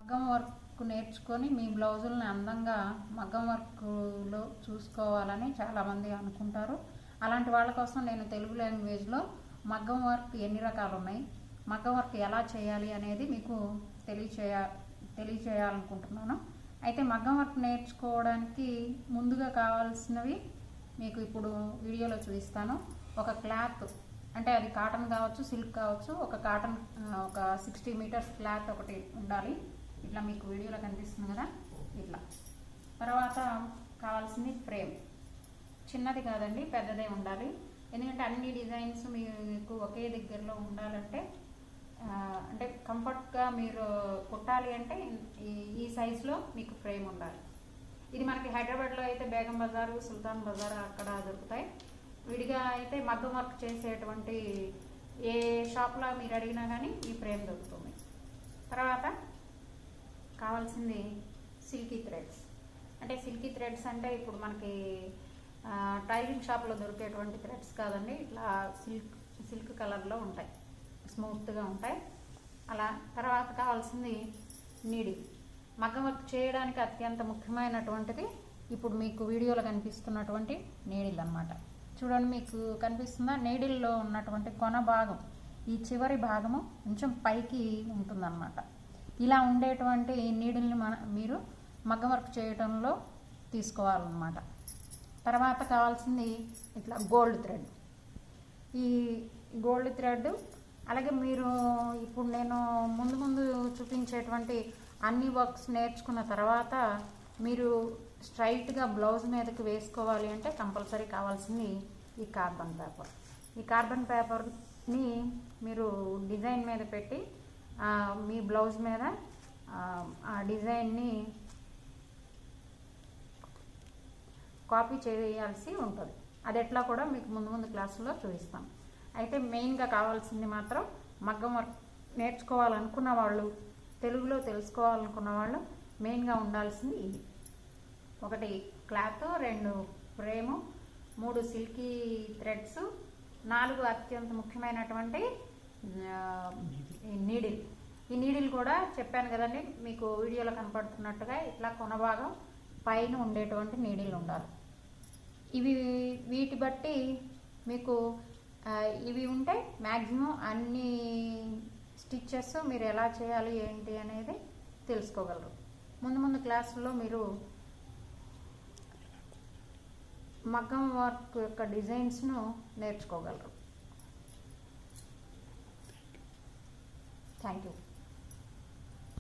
మగ్గం వర్క్ నేర్చుకొని మీ బ్లౌజుల్ని అందంగా మగ్గం వర్క్లో చూసుకోవాలని చాలామంది అనుకుంటారు. అలాంటి వాళ్ళ కోసం నేను తెలుగు లాంగ్వేజ్లో మగ్గం వర్క్ ఎన్ని రకాలు ఉన్నాయి, మగ్గం వర్క్ ఎలా చేయాలి అనేది మీకు తెలియచేయాలనుకుంటున్నాను. అయితే మగ్గం వర్క్ నేర్చుకోవడానికి ముందుగా కావాల్సినవి మీకు ఇప్పుడు వీడియోలో చూపిస్తాను. ఒక క్లాత్, అంటే అది కాటన్ కావచ్చు, సిల్క్ కావచ్చు, ఒక 60 మీటర్స్ క్లాత్ ఒకటి ఉండాలి. ఇట్లా మీకు వీడియోలో కనిపిస్తుంది కదా, ఇట్లా. తర్వాత కావాల్సింది ఫ్రేమ్, చిన్నది కాదండి, పెద్దదే ఉండాలి. ఎందుకంటే అన్ని డిజైన్స్ మీకు ఒకే దగ్గరలో ఉండాలంటే, అంటే కంఫర్ట్గా మీరు కుట్టాలి అంటే ఈ సైజులో మీకు ఫ్రేమ్ ఉండాలి. ఇది మనకి హైదరాబాద్లో అయితే బేగం బజారు, సుల్తాన్ బజార్ అక్కడ దొరుకుతాయి. విడిగా అయితే మగ్గం వర్క్ చేసేటువంటి ఏ షాప్లో మీరు అడిగినా కానీ ఈ ఫ్రేమ్ దొరుకుతుంది. తర్వాత కావాల్సింది సిల్కీ థ్రెడ్స్. అంటే సిల్కీ థ్రెడ్స్ అంటే ఇప్పుడు మనకి టైలింగ్ షాప్లో దొరికేటువంటి థ్రెడ్స్ కాదండి, ఇట్లా సిల్క్ కలర్లో ఉంటాయి, స్మూత్గా ఉంటాయి అలా. తర్వాత కావాల్సింది నీడిల్. మగ్గం వర్క్ చేయడానికి అత్యంత ముఖ్యమైనటువంటిది ఇప్పుడు మీకు వీడియోలో కనిపిస్తున్నటువంటి నీడిల్ అన్నమాట. చూడండి, మీకు కనిపిస్తుందా? నీడిల్లో ఉన్నటువంటి కొన భాగం, ఈ చివరి భాగము కొంచెం పైకి ఉంటుందన్నమాట. ఇలా ఉండేటువంటి నీడిల్ని మీరు మగ్గం వర్క్ చేయడంలో తీసుకోవాలన్నమాట. తర్వాత కావాల్సింది ఇట్లా గోల్డ్ థ్రెడ్. ఈ గోల్డ్ థ్రెడ్, అలాగే మీరు ఇప్పుడు నేను ముందు చూపించేటువంటి అన్ని వర్క్స్ నేర్చుకున్న తర్వాత మీరు స్ట్రైట్గా బ్లౌజ్ మీదకి వేసుకోవాలి అంటే కంపల్సరీ కావాల్సింది ఈ కార్బన్ పేపర్. ఈ కార్బన్ పేపర్ని మీరు డిజైన్ మీద పెట్టి మీ బ్లౌజ్ మీద ఆ డిజైన్ని కాపీ చేయాల్సి ఉంటుంది. అది ఎట్లా కూడా మీకు ముందు క్లాసులో చూపిస్తాం. అయితే మెయిన్గా కావాల్సింది మాత్రం మగ్గం వర్క్ నేర్చుకోవాలనుకున్న వాళ్ళు, తెలుగులో తెలుసుకోవాలనుకున్న వాళ్ళు మెయిన్గా ఉండాల్సింది ఇది: 1 క్లాత్, 2 ఫ్రేము, 3 సిల్కీ థ్రెడ్స్, 4 అత్యంత ముఖ్యమైనటువంటి నీడిల్. ఈ నీడిల్ కూడా చెప్పాను కదండి మీకు వీడియోలో కనపడుతున్నట్టుగా ఇట్లా కొనభాగం పైన ఉండేటువంటి నీడిల్ ఉండాలి. వీటి బట్టి మీకు ఇవి ఉంటే మ్యాక్సిమం అన్ని స్టిచ్చెస్ మీరు ఎలా చేయాలి ఏంటి అనేది తెలుసుకోగలరు. ముందు క్లాసుల్లో మీరు మగ్గం వర్క్ యొక్క డిజైన్స్ను నేర్చుకోగలరు. Thank you.